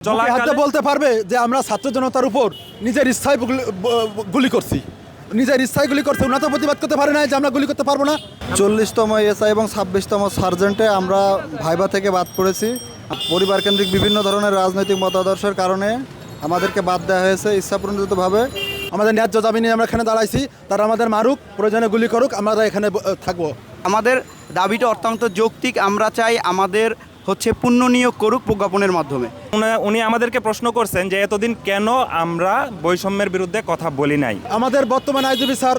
হাতে বলতে পারবে যে আমরা ছাত্র জনতার উপর নিজের ইচ্ছায় গুলি করছি, নিজের ইচ্ছায় গুলি করছি। ওনারা তো প্রতিবাদ করতে পারে না যে আমরা গুলি করতে পারবো না। 40তম এসআই এবং 26তম সার্জেন্টে আমরা ভাইবা থেকে বাদ পড়েছি। পরিবার কেন্দ্রিক বিভিন্ন ধরনের রাজনৈতিক মতাদর্শের কারণে আমাদেরকে বাদ দেওয়া হয়েছে ইচ্ছাপ্রণোদিতভাবে। আমাদের ন্যায্য দাবি নিয়ে আমরা এখানে দাঁড়াইছি, তারা আমাদের মারুক, প্রয়োজনে গুলি করুক, আমরা এখানে থাকবো। আমাদের দাবিটা অত্যন্ত যৌক্তিক। আমরা চাই আমাদের পুনঃ নিয়োগ করুক প্রজ্ঞাপনের মাধ্যমে। উনি আমাদেরকে প্রশ্ন করছেন যে এতদিন কেন আমরা বৈষম্যের বিরুদ্ধে কথা বলি নাই। আমাদের বর্তমান IGP sir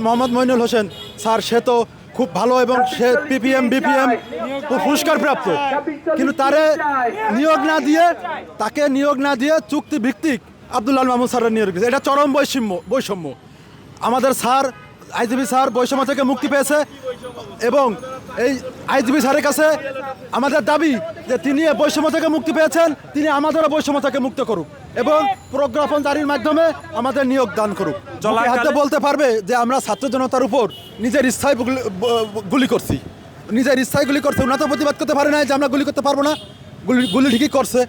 Mohammad Mainul Hossain sir, সে তো খুব ভালো এবং সে বিপিএম পুরস্কার প্রাপ্ত, কিন্তু তাকে নিয়োগ না দিয়ে চুক্তি ভিত্তিক আব্দুল আল মাহমুদ স্যারের নিয়োগ দিয়েছে। এটা চরম বৈষম্য। আমাদের স্যার আইজিপি স্যার বৈষম্য থেকে মুক্তি পেয়েছে এবং এই আইজিপি স্যারের কাছে আমাদের দাবি যে তিনি বৈষম্য থেকে মুক্তি পেয়েছেন, তিনি আমাদেরও বৈষম্য থেকে মুক্ত করুক এবং প্রজ্ঞাপন জারির মাধ্যমে আমাদের নিয়োগ দান করুক। হাতে বলতে পারবে যে আমরা ছাত্র জনতার উপর নিজের ইচ্ছায় গুলি করছি, নিজের ইচ্ছায় গুলি করছে। ওনারা তো প্রতিবাদ করতে পারে না যে আমরা গুলি করতে পারবো না। গুলি ঠিকই করছে,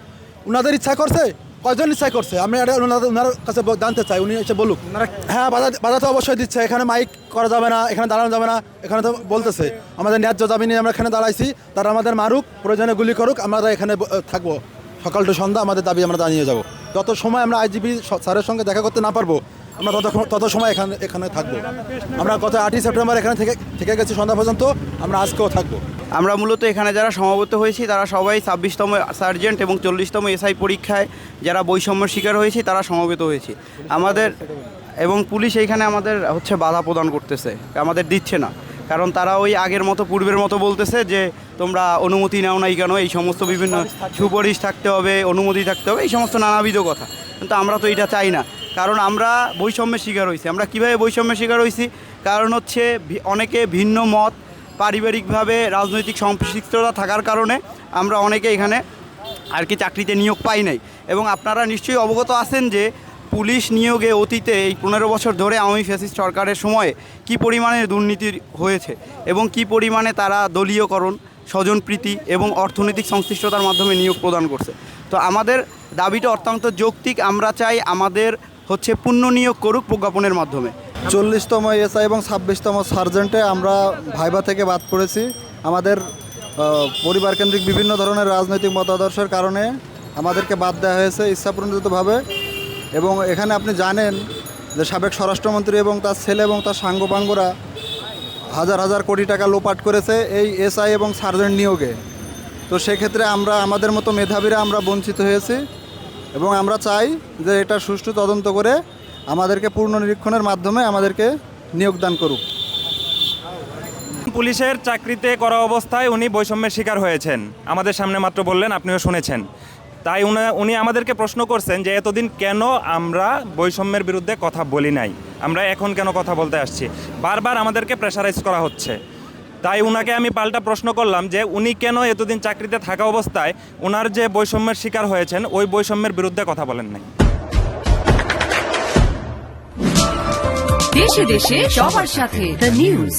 ওনাদের ইচ্ছা করছে। কয়জন ইচ্ছাই করছে আমি ওনার কাছে জানতে চাই, উনি এসে বলুক। হ্যাঁ, বাধা তো অবশ্যই দিচ্ছে। এখানে মাইক করা যাবে না, এখানে দাঁড়ানো যাবে না, এখানে তো বলতেছে। আমাদের ন্যায্য দাবি নিয়ে আমরা এখানে দাঁড়াইছি, তারা আমাদের মারুক, প্রয়োজনে গুলি করুক, আমরা এখানে থাকবো। সকাল টু সন্ধ্যা আমাদের দাবি আমরা জানিয়ে যাব। যত সময় আমরা আইজিপি স্যারের সঙ্গে দেখা করতে না পারবো, আমরা তত সময় এখানে থাকবো। আমরা গত 8ই সেপ্টেম্বর এখানে থেকে গেছি সন্ধ্যা পর্যন্ত, আমরা আজকেও থাকবো। আমরা মূলত এখানে যারা সমবেত হয়েছি তারা সবাই 26তম সার্জেন্ট এবং 40তম এসআই পরীক্ষায় যারা বৈষম্যের শিকার হয়েছি তারা সমবেত হয়েছি। আমাদের এবং পুলিশ এইখানে আমাদের বাধা প্রদান করতেছে, আমাদের দিচ্ছে না। কারণ তারা ওই আগের মতো পূর্বের মতো বলতেছে যে তোমরা অনুমতি নাও নাই কেন, এই সমস্ত বিভিন্ন সুপারিশ থাকতে হবে, অনুমতি থাকতে হবে, এই সমস্ত নানাবিধ কথা। কিন্তু আমরা তো এটা চাই না, কারণ আমরা বৈষম্যের শিকার হয়েছি। আমরা কীভাবে বৈষম্যের শিকার হয়েছি? কারণ অনেকে ভিন্ন মত, পারিবারিকভাবে রাজনৈতিক সম্পৃক্ততা থাকার কারণে আমরা অনেকে এখানে চাকরিতে নিয়োগ পাই নাই। এবং আপনারা নিশ্চয়ই অবগত আছেন যে পুলিশ নিয়োগে অতীতে এই 15 বছর ধরে আওয়ামী ফ্যাসিস্ট সরকারের সময়ে কী পরিমাণে দুর্নীতি হয়েছে এবং কী পরিমাণে তারা দলীয়করণ, স্বজনপ্রীতি এবং অর্থনৈতিক সংশ্লিষ্টতার মাধ্যমে নিয়োগ প্রদান করছে। তো আমাদের দাবিটা অত্যন্ত যৌক্তিক। আমরা চাই আমাদের পুনঃ নিয়োগ করুক প্রজ্ঞাপনের মাধ্যমে। 40তম এসআই এবং 26তম সার্জেন্টে আমরা ভাইবা থেকে বাদ পড়েছি। আমাদের পরিবার কেন্দ্রিক বিভিন্ন ধরনের রাজনৈতিক মতাদর্শের কারণে আমাদেরকে বাদ দেওয়া হয়েছে ইচ্ছাপ্রণোদিতভাবে। এবং এখানে আপনি জানেন যে সাবেক স্বরাষ্ট্রমন্ত্রী এবং তার ছেলে এবং তার সাঙ্গপাঙ্গরা হাজার কোটি টাকা লোপাট করেছে এই এসআই এবং সার্জেন্ট নিয়োগে। তো সেক্ষেত্রে আমাদের মতো মেধাবীরা আমরা বঞ্চিত হয়েছি এবং আমরা চাই যে এটা সুষ্ঠু তদন্ত করে আমাদেরকে পূর্ণ নিরীক্ষণের মাধ্যমে আমাদেরকে নিয়োগদান করুক। পুলিশের চাকরিতে করা অবস্থায় উনি বৈষম্যের শিকার হয়েছেন, আমাদের সামনে মাত্র বললেন, আপনিও শুনেছেন। তাই উনি আমাদেরকে প্রশ্ন করছেন যে এতদিন কেন আমরা বৈষম্যের বিরুদ্ধে কথা বলি নাই, আমরা এখন কেন কথা বলতে আসছি। বারবার আমাদেরকে প্রেশারাইজ করা হচ্ছে। তাই উনাকে আমি পাল্টা প্রশ্ন করলাম যে উনি কেন এতদিন চাকরিতে থাকা অবস্থায় ওনার যে বৈষম্যের শিকার হয়েছেন ওই বৈষম্যের বিরুদ্ধে কথা বলেন নাই। দেশে দেশে সবার সাথে দ্য নিউজ।